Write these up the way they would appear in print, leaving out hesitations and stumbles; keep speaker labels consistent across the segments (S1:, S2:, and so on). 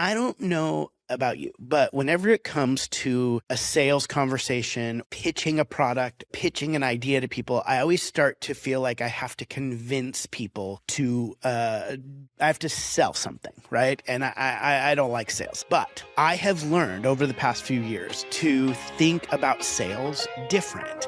S1: I don't know about you, but whenever it comes to a sales conversation, pitching a product, pitching an idea to people, I always start to feel like I have to convince people I have to sell something, right? And I don't like sales, but I have learned over the past few years to think about sales different.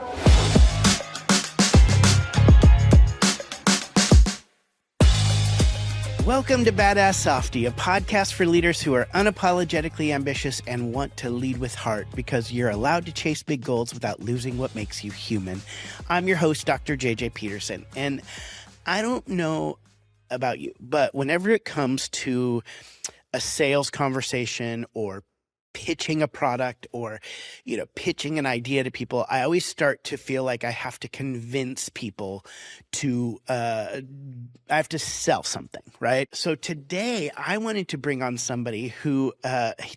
S1: Welcome to Badass Softy, a podcast for leaders who are unapologetically ambitious and want to lead with heart because you're allowed to chase big goals without losing what makes you human. I'm your host, Dr. JJ Peterson, and I don't know about you, but whenever it comes to a sales conversation or pitching a product or, pitching an idea to people, I always start to feel like I have to convince people I have to sell something, right? So today I wanted to bring on somebody who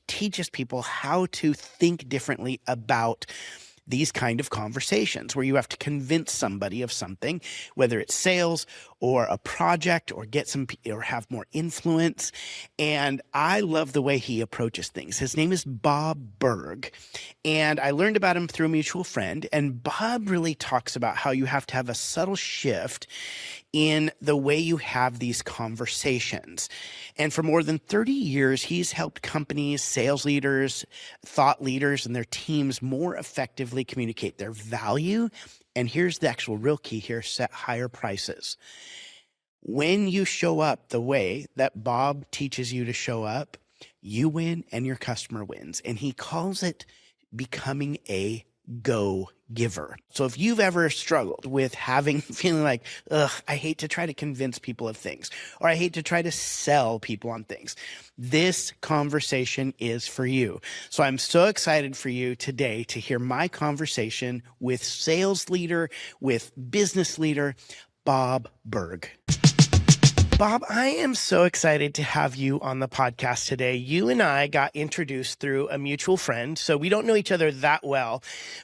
S1: teaches people how to think differently about these kind of conversations where you have to convince somebody of something, whether it's sales or a project or or have more influence. And I love the way he approaches things. His name is Bob Burg, and I learned about him through a mutual friend. And Bob really talks about how you have to have a subtle shift in the way you have these conversations. And for more than 30 years, he's helped companies, sales leaders, thought leaders, and their teams more effectively communicate their value. And here's the actual real key here: set higher prices. When you show up the way that Bob teaches you to show up, you win and your customer wins. And he calls it becoming a go giver. So if you've ever struggled with feeling like, I hate to try to convince people of things, or I hate to try to sell people on things, this conversation is for you. So I'm so excited for you today to hear my conversation with sales leader, with business leader, Bob Burg. Bob, I am so excited to have you on the podcast today. You and I got introduced through a mutual friend, so we don't know each other that well,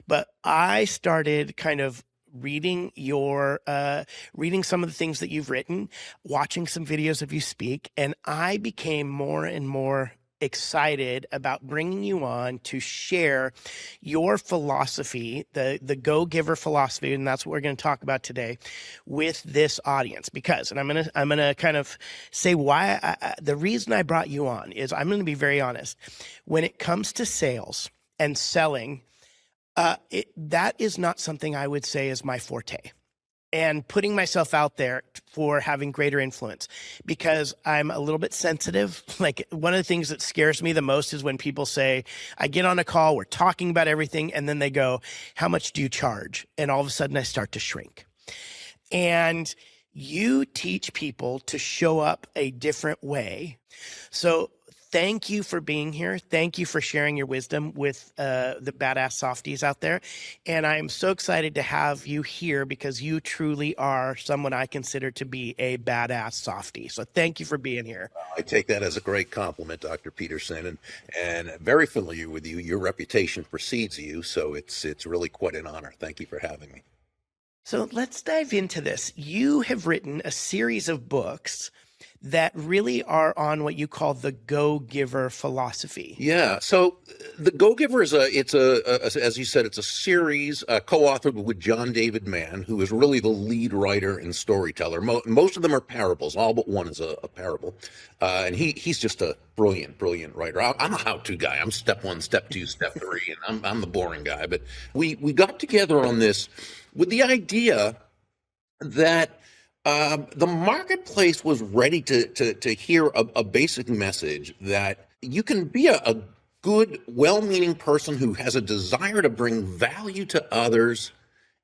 S1: but I started kind of reading some of the things that you've written, watching some videos of you speak, and I became more and more excited about bringing you on to share your philosophy, the go-giver philosophy, and that's what we're going to talk about today with this audience. Because, and I'm gonna kind of say why the reason I brought you on is I'm going to be very honest. When it comes to sales and selling, that is not something I would say is my forte. And putting myself out there for having greater influence, because I'm a little bit sensitive. Like, one of the things that scares me the most is when people say, I get on a call, we're talking about everything, and then they go, how much do you charge? And all of a sudden I start to shrink. And you teach people to show up a different way. So thank you for being here. Thank you for sharing your wisdom with the badass softies out there. And I'm so excited to have you here because you truly are someone I consider to be a badass softie. So thank you for being here.
S2: I take that as a great compliment, Dr. Peterson, and very familiar with you. Your reputation precedes you, so it's really quite an honor. Thank you for having me.
S1: So let's dive into this. You have written a series of books that really are on what you call the go-giver philosophy.
S2: Yeah. So the Go-Giver is as you said, it's a series co-authored with John David Mann, who is really the lead writer and storyteller. Most of them are parables. All but one is a parable. And he's just a brilliant writer. I'm a how-to guy. I'm step 1, step 2, step 3, and I'm the boring guy. But we got together on this with the idea that the marketplace was ready to hear a basic message that you can be a good, well-meaning person who has a desire to bring value to others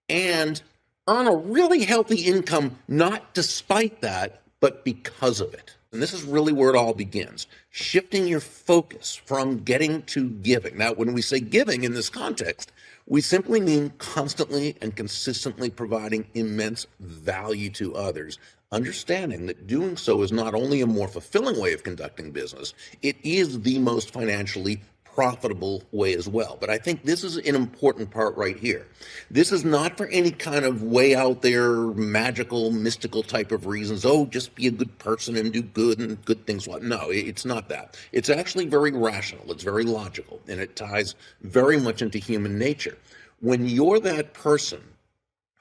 S2: and earn a really healthy income, not despite that, but because of it. And this is really where it all begins, shifting your focus from getting to giving. Now, when we say giving in this context, we simply mean constantly and consistently providing immense value to others, understanding that doing so is not only a more fulfilling way of conducting business, it is the most financially profitable way as well. But I think this is an important part right here. This is not for any kind of way out there, magical, mystical type of reasons. Oh, just be a good person and do good and good things. No, it's not that. It's actually very rational. It's very logical, and it ties very much into human nature. When you're that person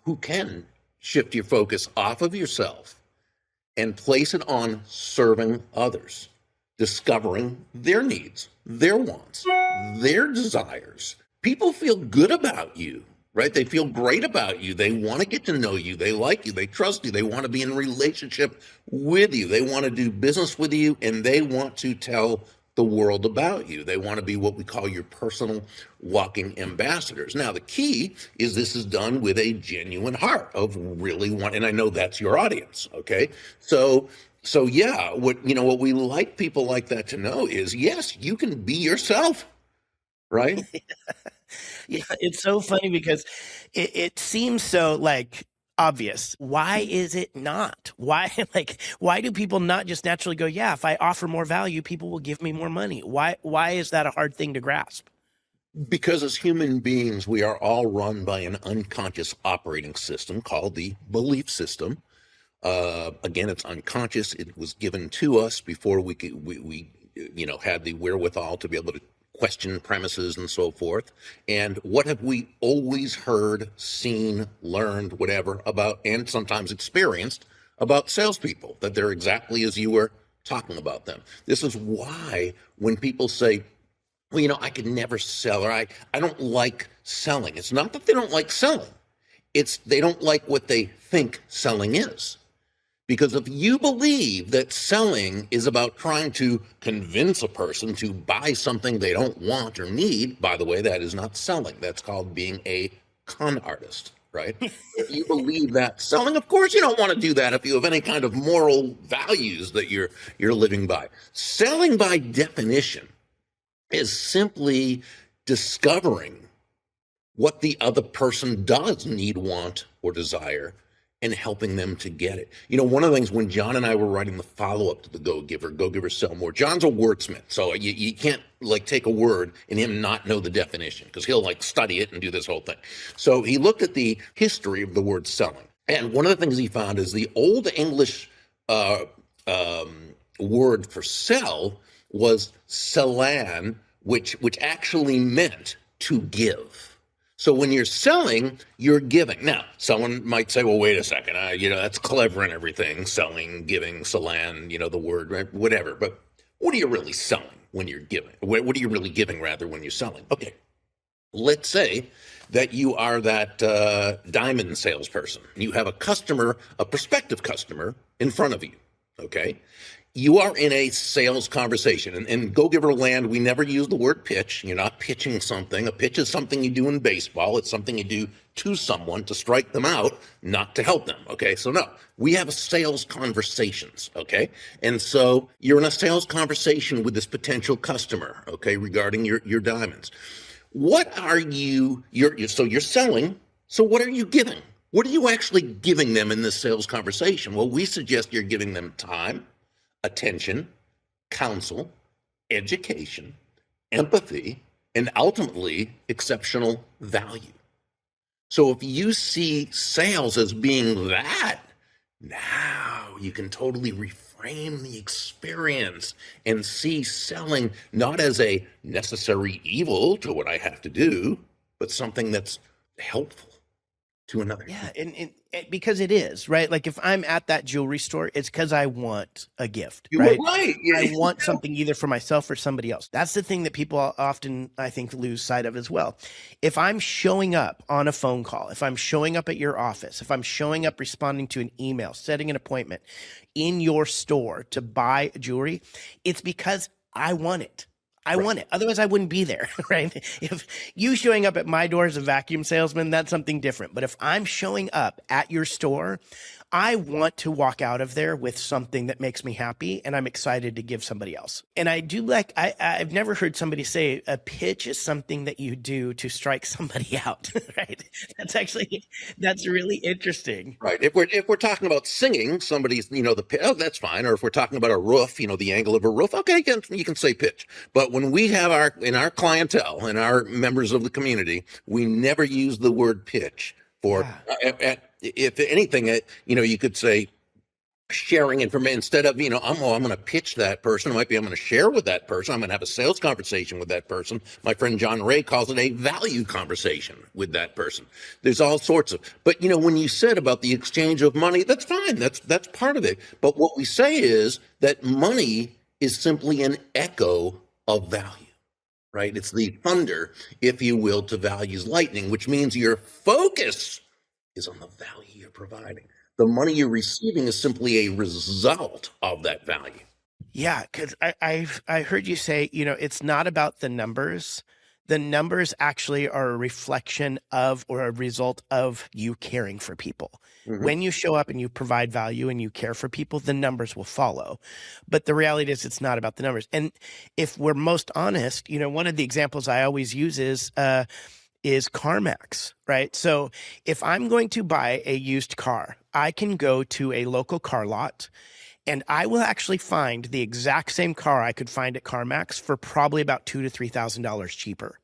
S2: who can shift your focus off of yourself and place it on serving others, discovering their needs, their wants, their desires. People feel good about you, right? They feel great about you. They want to get to know you. They like you. They trust you. They want to be in a relationship with you. They want to do business with you, and they want to tell the world about you. They want to be what we call your personal walking ambassadors. Now, the key is this is done with a genuine heart of really want, and I know that's your audience, okay? So yeah, what we like people like that to know is, yes, you can be yourself, right?
S1: Yeah, it's so funny because it seems so like obvious. Why is it not? Why do people not just naturally go, yeah, if I offer more value, people will give me more money? Why is that a hard thing to grasp?
S2: Because as human beings, we are all run by an unconscious operating system called the belief system. Again, it's unconscious. It was given to us before we had the wherewithal to be able to question premises and so forth. And what have we always heard, seen, learned, whatever about, and sometimes experienced about salespeople, that they're exactly as you were talking about them. This is why when people say, well, I could never sell, or I don't like selling. It's not that they don't like selling. It's they don't like what they think selling is. Because if you believe that selling is about trying to convince a person to buy something they don't want or need, by the way, that is not selling. That's called being a con artist, right? If you believe that selling, of course you don't want to do that if you have any kind of moral values that you're living by. Selling by definition is simply discovering what the other person does need, want, or desire, and helping them to get it. One of the things when John and I were writing the follow-up to the Go Giver Sell More, John's a wordsmith, so you can't take a word and him not know the definition, because he'll study it and do this whole thing. So he looked at the history of the word selling, and one of the things he found is the old English word for sell was selan, which actually meant to give. So when you're selling, you're giving. Now, someone might say, well, wait a second, that's clever and everything, selling, giving, selan, the word, right? Whatever. But what are you really selling when you're giving? What are you really giving, rather, when you're selling? Okay, let's say that you are that diamond salesperson. You have a prospective customer in front of you, okay? You are in a sales conversation. In Go Giver land, we never use the word pitch. You're not pitching something. A pitch is something you do in baseball. It's something you do to someone to strike them out, not to help them, okay? So no, we have sales conversations, okay? And so you're in a sales conversation with this potential customer, okay, regarding your diamonds. What are so you're selling, so what are you giving? What are you actually giving them in this sales conversation? Well, we suggest you're giving them time, attention, counsel, education, empathy, and ultimately exceptional value. So if you see sales as being that, now you can totally reframe the experience and see selling not as a necessary evil to what I have to do, but something that's helpful to another.
S1: Yeah, and because it is, right? Like if I'm at that jewelry store, it's because I want a gift, right?
S2: Right. Yeah.
S1: I want something either for myself or somebody else. That's the thing that people often, I think, lose sight of as well. If I'm showing up on a phone call, if I'm showing up at your office, if I'm showing up responding to an email, setting an appointment in your store to buy jewelry, it's because I want it. I want it. Otherwise, I wouldn't be there, right? If you showing up at my door as a vacuum salesman, that's something different. But if I'm showing up at your store, I want to walk out of there with something that makes me happy, and I'm excited to give somebody else. And I do like, I've never heard somebody say a pitch is something that you do to strike somebody out, right? That's really interesting.
S2: Right. If we're talking about singing, somebody's, oh, that's fine. Or if we're talking about a roof, the angle of a roof, okay, you can say pitch. But when we have in our clientele and our members of the community, we never use the word pitch for, if anything, you could say sharing information instead of, I'm going to pitch that person. It might be I'm going to share with that person. I'm going to have a sales conversation with that person. My friend John Ray calls it a value conversation with that person. There's all sorts of, but when you said about the exchange of money, that's fine. That's part of it. But what we say is that money is simply an echo of value, right? It's the thunder, if you will, to value's lightning, which means your focus is on the value you're providing. The money you're receiving is simply a result of that value.
S1: Yeah, because I heard you say, it's not about the numbers. The numbers actually are a reflection of or a result of you caring for people. Mm-hmm. When you show up and you provide value and you care for people, the numbers will follow. But the reality is it's not about the numbers. And if we're most honest, one of the examples I always use is CarMax, right? So if I'm going to buy a used car, I can go to a local car lot and I will actually find the exact same car I could find at CarMax for probably about $2,000 to $3,000 cheaper.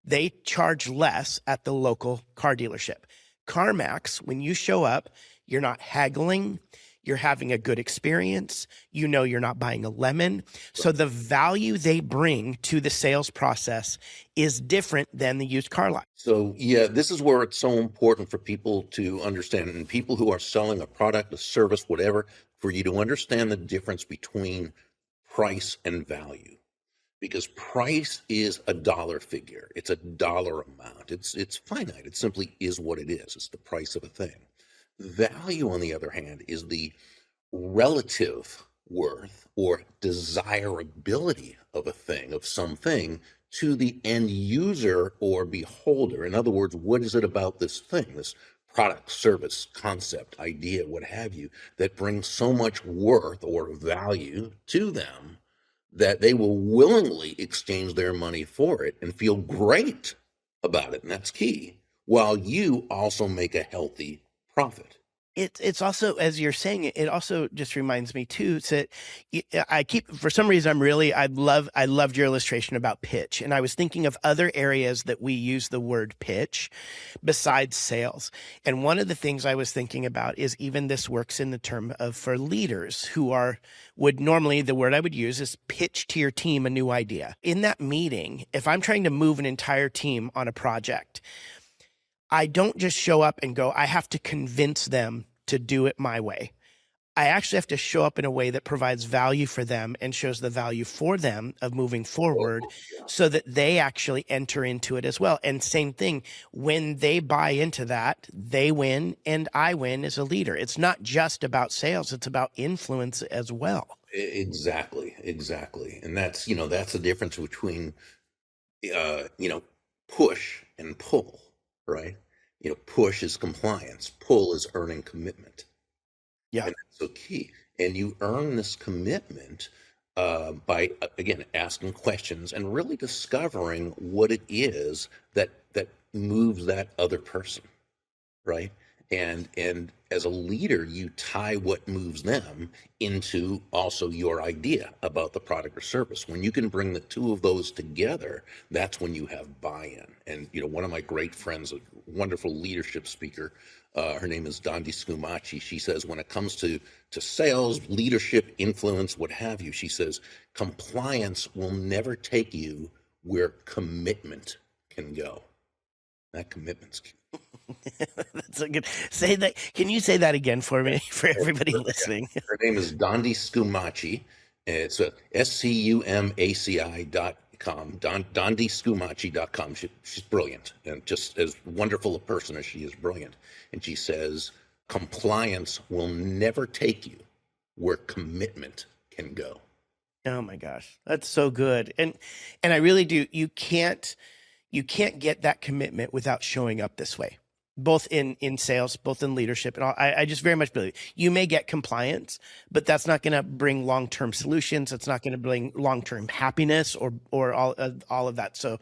S1: They charge less at the local car dealership. CarMax, when you show up, you're not haggling. You're having a good experience. You're not buying a lemon. So the value they bring to the sales process is different than the used car lot.
S2: So yeah, this is where it's so important for people to understand, and people who are selling a product, a service, whatever, for you to understand the difference between price and value. Because price is a dollar figure. It's a dollar amount. It's finite. It simply is what it is. It's the price of a thing. Value, on the other hand, is the relative worth or desirability of a thing, of something, to the end user or beholder. In other words, what is it about this thing, this product, service, concept, idea, what have you, that brings so much worth or value to them that they will willingly exchange their money for it and feel great about it? And that's key, while you also make a healthy profit.
S1: It's also, as you're saying it also just reminds me too, that for some reason, I loved your illustration about pitch. And I was thinking of other areas that we use the word pitch besides sales. And one of the things I was thinking about is even this works in the term of for leaders who would normally, the word I would use is pitch to your team a new idea. In that meeting, if I'm trying to move an entire team on a project, I don't just show up and go, I have to convince them to do it my way. I actually have to show up in a way that provides value for them and shows the value for them of moving forward so that they actually enter into it as well. And same thing, when they buy into that, they win and I win as a leader. It's not just about sales, it's about influence as well.
S2: Exactly. And that's the difference between, push and pull, right? Push is compliance, pull is earning commitment.
S1: Yeah.
S2: And that's so key. And you earn this commitment by, again, asking questions and really discovering what it is that moves that other person, right? And as a leader, you tie what moves them into also your idea about the product or service. When you can bring the two of those together, that's when you have buy-in. And one of my great friends, a wonderful leadership speaker, her name is Dondi Scumaci. She says when it comes to sales, leadership, influence, what have you, she says compliance will never take you where commitment can go. That commitment's key.
S1: That's a good. Say that. Can you say that again for me, for everybody listening?
S2: Her name is Dondi Scumaci. It's SCUMACI.com. DondiScumaci.com. She's brilliant, and just as wonderful a person as she is brilliant. And she says, compliance will never take you where commitment can go.
S1: Oh my gosh, that's so good. And I really do. You can't get that commitment without showing up this way. both in sales, both in leadership, and all. I just very much believe you may get compliance, but that's not going to bring long-term solutions. It's not going to bring long-term happiness or all of that. So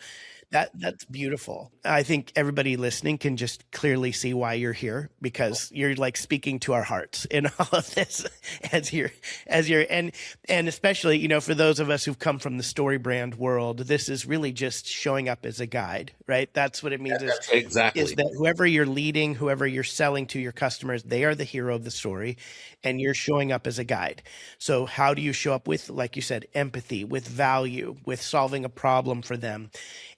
S1: that's beautiful. I think everybody listening can just clearly see why you're here, because you're like speaking to our hearts in all of this as you're and especially, you know, for those of us who've come from the story brand world, this is really just showing up as a guide, right? That's what it means.
S2: Exactly.
S1: Is that whoever you're leading, whoever you're selling to, your customers, they are the hero of the story, and you're showing up as a guide. So how do you show up with, like you said, empathy, with value, with solving a problem for them?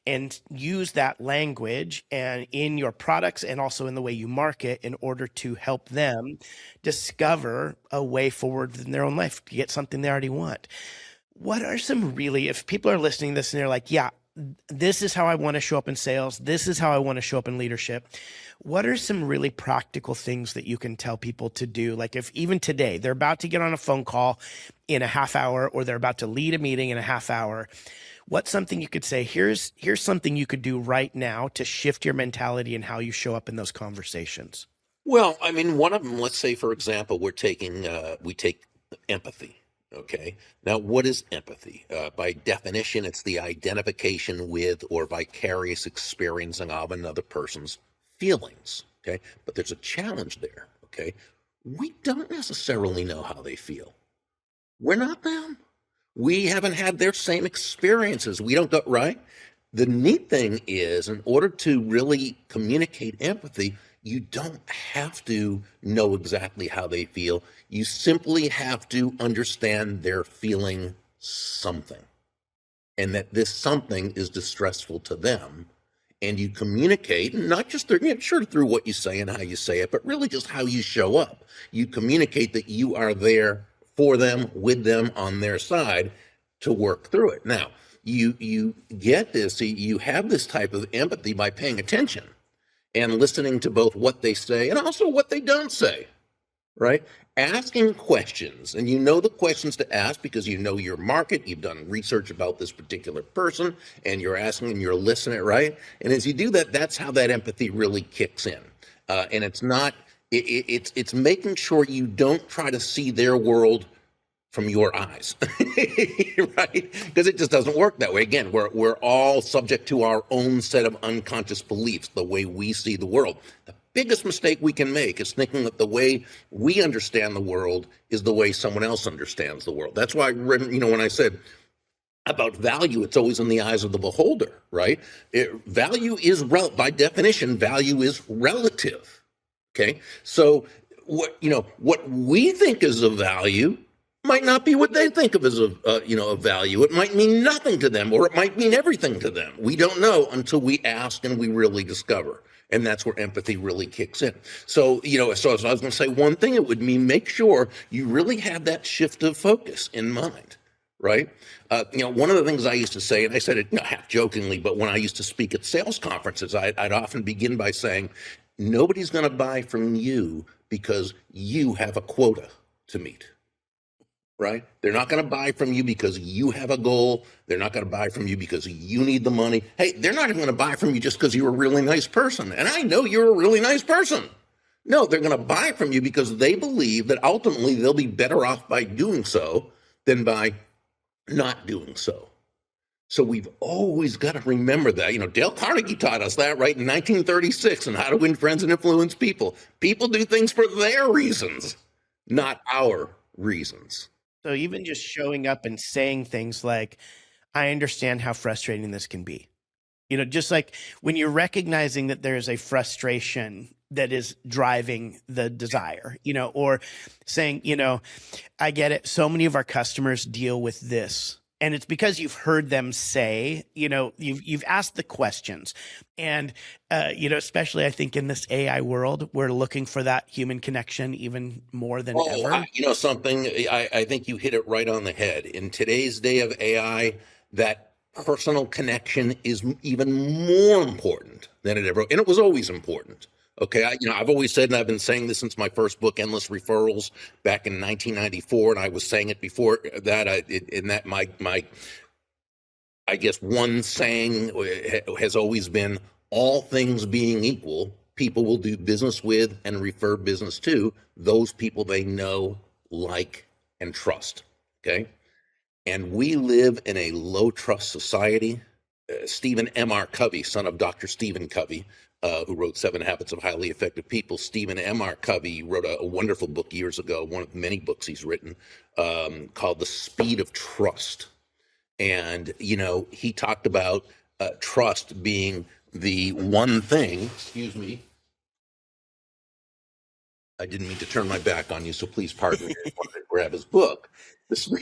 S1: And use that language and in your products and also in the way you market in order to help them discover a way forward in their own life to get something they already want. What are some really, if people are listening to this and they're like, yeah, this is how I want to show up in sales, this is how I want to show up in leadership, what are some really practical things that you can tell people to do? Like if even today they're about to get on a phone call in a half hour, or they're about to lead a meeting in a half hour, what's something you could say, here's something you could do right now to shift your mentality and how you show up in those conversations?
S2: Well, I mean, one of them, let's say, for example, we take empathy. Okay. Now, what is empathy? By definition, it's the identification with or vicarious experiencing of another person's feelings. Okay. But there's a challenge there. Okay. We don't necessarily know how they feel. We're not them. We haven't had their same experiences. We don't go, right? The neat thing is, in order to really communicate empathy, you don't have to know exactly how they feel. You simply have to understand they're feeling something, and that this something is distressful to them. And you communicate, not just through what you say and how you say it, but really just how you show up. You communicate that you are there for them, with them, on their side to work through it. Now, you get this, you have this type of empathy by paying attention and listening to both what they say and also what they don't say, right? Asking questions, and you know the questions to ask because you know your market, you've done research about this particular person, and you're asking and you're listening, right? And as you do that, that's how that empathy really kicks in. And it's not, it's making sure you don't try to see their world from your eyes, right? Because it just doesn't work that way. Again, we're all subject to our own set of unconscious beliefs, the way we see the world. The biggest mistake we can make is thinking that the way we understand the world is the way someone else understands the world. That's why, when I said about value, it's always in the eyes of the beholder, right? Value is, by definition, value is relative, okay? So what we think is of value might not be what they think of as a value. It might mean nothing to them, or it might mean everything to them. We don't know until we ask and we really discover. And that's where empathy really kicks in. So, so I was going to say one thing, it would mean make sure you really have that shift of focus in mind, right? One of the things I used to say, and I said it half jokingly, but when I used to speak at sales conferences, I'd often begin by saying, nobody's going to buy from you because you have a quota to meet. Right? They're not going to buy from you because you have a goal. They're not going to buy from you because you need the money. Hey, they're not even going to buy from you just because you're a really nice person. And I know you're a really nice person. No, they're going to buy from you because they believe that ultimately they'll be better off by doing so than by not doing so. So we've always got to remember that. Dale Carnegie taught us that, right, in 1936, on How to Win Friends and Influence People. People do things for their reasons, not our reasons.
S1: So even just showing up and saying things like, I understand how frustrating this can be. Just like when you're recognizing that there's a frustration that is driving the desire, or saying, I get it. So many of our customers deal with this. And it's because you've heard them say, you've asked the questions. And, especially I think in this AI world, we're looking for that human connection even more than ever.
S2: Something, I think you hit it right on the head. In today's day of AI, that personal connection is even more important than it ever, and it was always important. Okay, I've always said, and I've been saying this since my first book, Endless Referrals, back in 1994, and I was saying it before that. My I guess one saying has always been, all things being equal, people will do business with and refer business to those people they know, like, and trust. Okay. And we live in a low trust society. Stephen M.R. Covey, son of Dr. Stephen Covey, who wrote 7 Habits of Highly Effective People. Stephen M.R. Covey wrote a wonderful book years ago, one of many books he's written, called The Speed of Trust. And, he talked about trust being the one thing, excuse me, I didn't mean to turn my back on you, so please pardon me. I wanted to grab his book.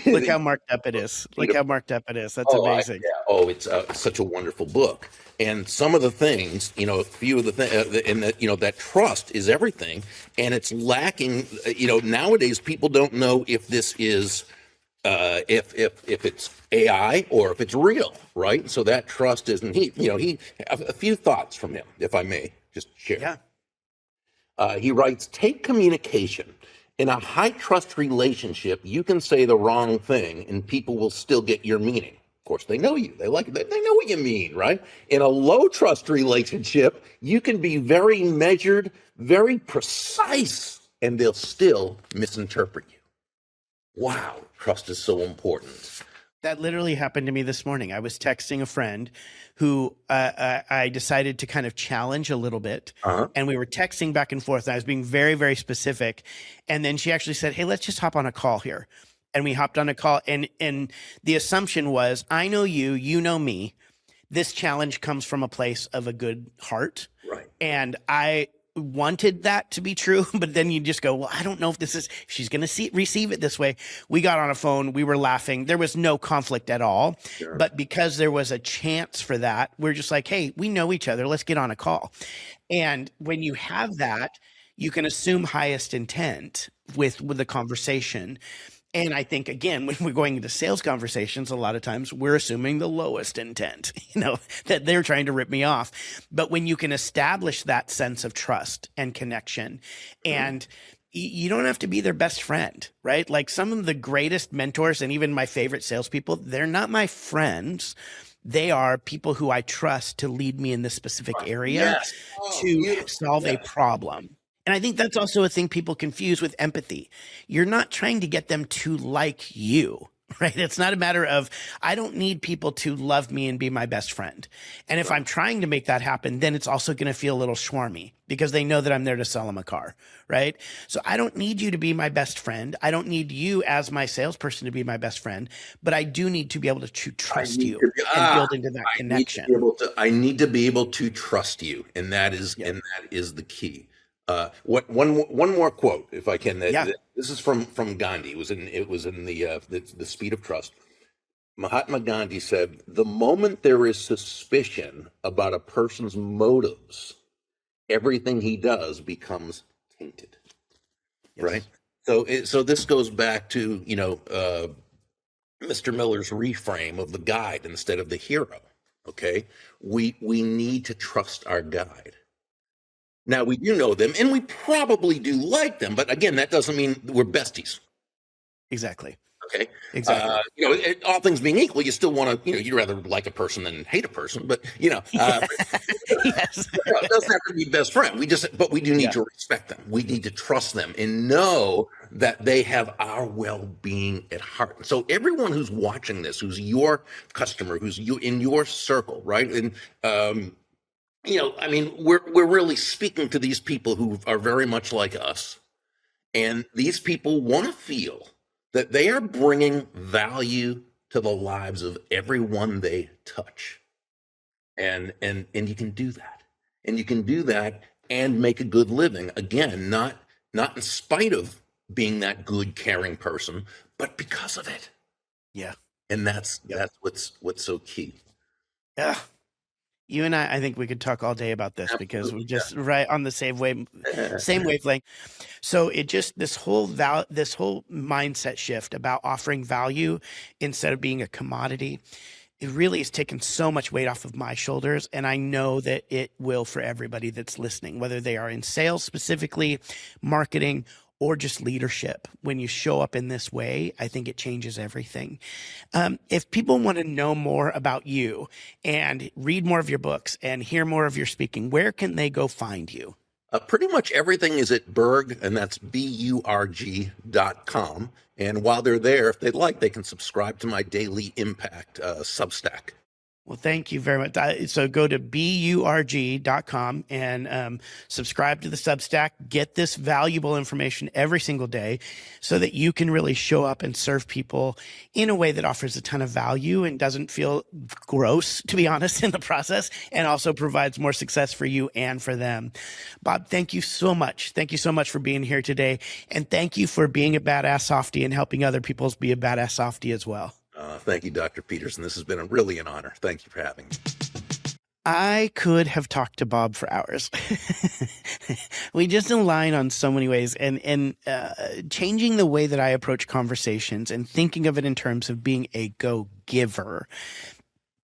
S1: Look how marked up it is. Look how marked up it is. That's amazing.
S2: It's such a wonderful book. And some of the things, a few of the things, and that trust is everything. And it's lacking, nowadays people don't know if this is, if it's AI or if it's real, right? So that trust isn't, a few thoughts from him, if I may just share.
S1: Yeah.
S2: He writes, take communication. In a high trust relationship, you can say the wrong thing and people will still get your meaning. Of course, they know you. They like it. They know what you mean, right? In a low trust relationship, you can be very measured, very precise, and they'll still misinterpret you. Wow, trust is so important.
S1: That literally happened to me this morning. I was texting a friend who I decided to kind of challenge a little bit. And we were texting back and forth. And I was being very, very specific. And then she actually said, hey, let's just hop on a call here. And we hopped on a call. And the assumption was, I know you, you know me. This challenge comes from a place of a good heart.
S2: Right.
S1: And I wanted that to be true, but then you just go, well, I don't know if she's going to receive it this way. We got on a phone. We were laughing. There was no conflict at all.
S2: Sure.
S1: But because there was a chance for that, we're just like, hey, we know each other. Let's get on a call. And when you have that, you can assume highest intent with the conversation. And I think, again, when we're going into sales conversations, a lot of times we're assuming the lowest intent, that they're trying to rip me off. But when you can establish that sense of trust and connection, and you don't have to be their best friend, right? Like some of the greatest mentors and even my favorite salespeople, they're not my friends. They are people who I trust to lead me in this specific area to solve a problem. And I think that's also a thing people confuse with empathy. You're not trying to get them to like you, right? It's not a matter of, I don't need people to love me and be my best friend. And if I'm trying to make that happen, then it's also going to feel a little swarmy because they know that I'm there to sell them a car, right? So I don't need you to be my best friend. I don't need you as my salesperson to be my best friend, but I do need to be able to trust you and build into that connection.
S2: I need to be able to trust you. And that is the key. One more quote, if I can. This is from Gandhi. It was in the Speed of Trust. Mahatma Gandhi said, "The moment there is suspicion about a person's motives, everything he does becomes tainted." Yes. Right. So this goes back to Mr. Miller's reframe of the guide instead of the hero. Okay, we need to trust our guide. Now, we do know them, and we probably do like them, but again, that doesn't mean we're besties.
S1: Exactly.
S2: Okay.
S1: Exactly.
S2: All things being equal, you still want to, you'd rather like a person than hate a person, but
S1: Yes.
S2: It doesn't have to be best friend. But we do need to respect them. We need to trust them and know that they have our well-being at heart. So everyone who's watching this, who's your customer, who's in your circle, right? And, we're really speaking to these people who are very much like us. And these people want to feel that they are bringing value to the lives of everyone they touch. And you can do that. And you can do that and make a good living. Again, not in spite of being that good, caring person, but because of it.
S1: Yeah.
S2: And that's what's so key.
S1: Yeah. You and I think we could talk all day about this because we're just right on the same wavelength. So it just this whole mindset shift about offering value instead of being a commodity, it really has taken so much weight off of my shoulders. And I know that it will for everybody that's listening, whether they are in sales specifically, marketing, or just leadership. When you show up in this way, I think it changes everything. If people want to know more about you and read more of your books and hear more of your speaking, where can they go find you?
S2: Pretty much everything is at Burg, and that's BURG.com. And while they're there, if they'd like, they can subscribe to my Daily Impact Substack.
S1: Well, thank you very much. So go to BURG.com and subscribe to the Substack. Get this valuable information every single day so that you can really show up and serve people in a way that offers a ton of value and doesn't feel gross, to be honest, in the process, and also provides more success for you and for them. Bob, thank you so much. Thank you so much for being here today. And thank you for being a badass softie and helping other people be a badass softie as well.
S2: Thank you, Dr. Peterson. This has been really an honor. Thank you for having me.
S1: I could have talked to Bob for hours. We just align on so many ways, and changing the way that I approach conversations and thinking of it in terms of being a go-giver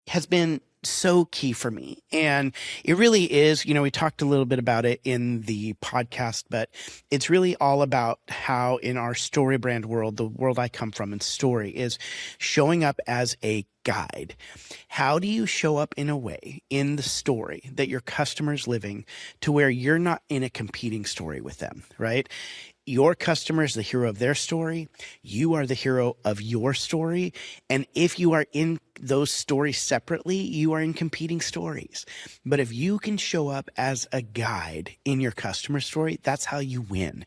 S1: has been so key for me. And it really is, we talked a little bit about it in the podcast, but it's really all about how in our story brand world, the world I come from in story, is showing up as a guide. How do you show up in a way in the story that your customer's living to where you're not in a competing story with them, right? Your customer is the hero of their story. You are the hero of your story. And if you are in those stories separately, you are in competing stories. But if you can show up as a guide in your customer story, that's how you win.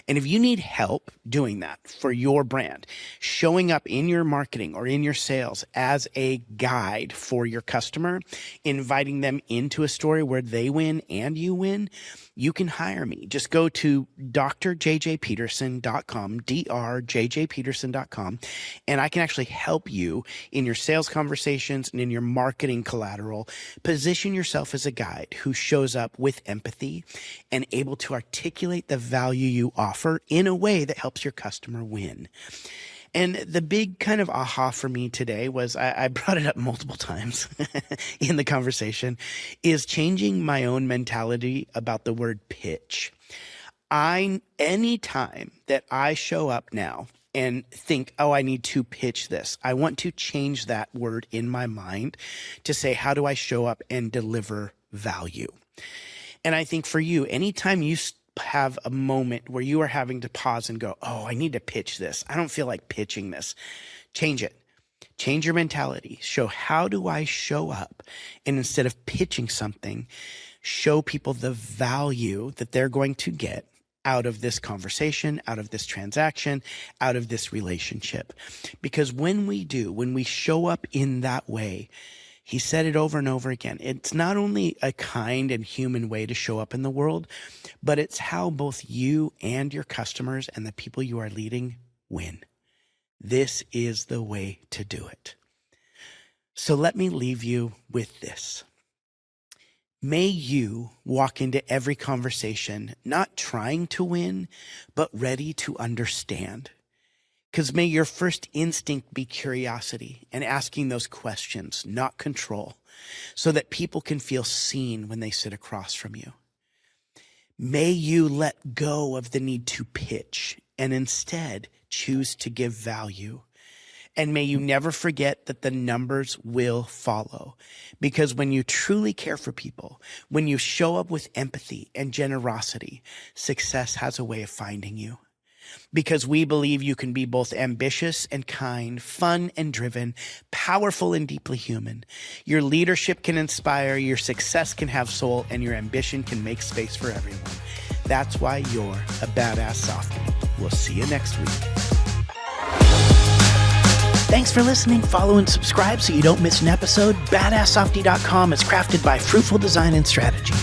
S1: And if you need help doing that for your brand, showing up in your marketing or in your sales as a guide for your customer, inviting them into a story where they win and you win, you can hire me. Just go to drjjpeterson.com, drjjpeterson.com, and I can actually help you in your sales conversations and in your marketing collateral. Position yourself as a guide who shows up with empathy and able to articulate the value you offer in a way that helps your customer win. And the big kind of aha for me today was, I brought it up multiple times in the conversation, is changing my own mentality about the word pitch. Anytime that I show up now and think, oh, I need to pitch this, I want to change that word in my mind to say, how do I show up and deliver value? And I think for you, anytime you have a moment where you are having to pause and go, oh, I need to pitch this, I don't feel like pitching this, change it. Change your mentality. Show, how do I show up? And instead of pitching something, show people the value that they're going to get out of this conversation, out of this transaction, out of this relationship. Because when we show up in that way, he said it over and over again, it's not only a kind and human way to show up in the world, but it's how both you and your customers and the people you are leading win. This is the way to do it. So let me leave you with this. May you walk into every conversation not trying to win, but ready to understand. Because may your first instinct be curiosity and asking those questions, not control, so that people can feel seen when they sit across from you. May you let go of the need to pitch and instead choose to give value. And may you never forget that the numbers will follow. Because when you truly care for people, when you show up with empathy and generosity, success has a way of finding you. Because we believe you can be both ambitious and kind, fun and driven, powerful and deeply human. Your leadership can inspire, your success can have soul, and your ambition can make space for everyone. That's why you're a badass softie. We'll see you next week. Thanks for listening. Follow and subscribe so you don't miss an episode. BadassSoftie.com is crafted by Fruitful Design and Strategy.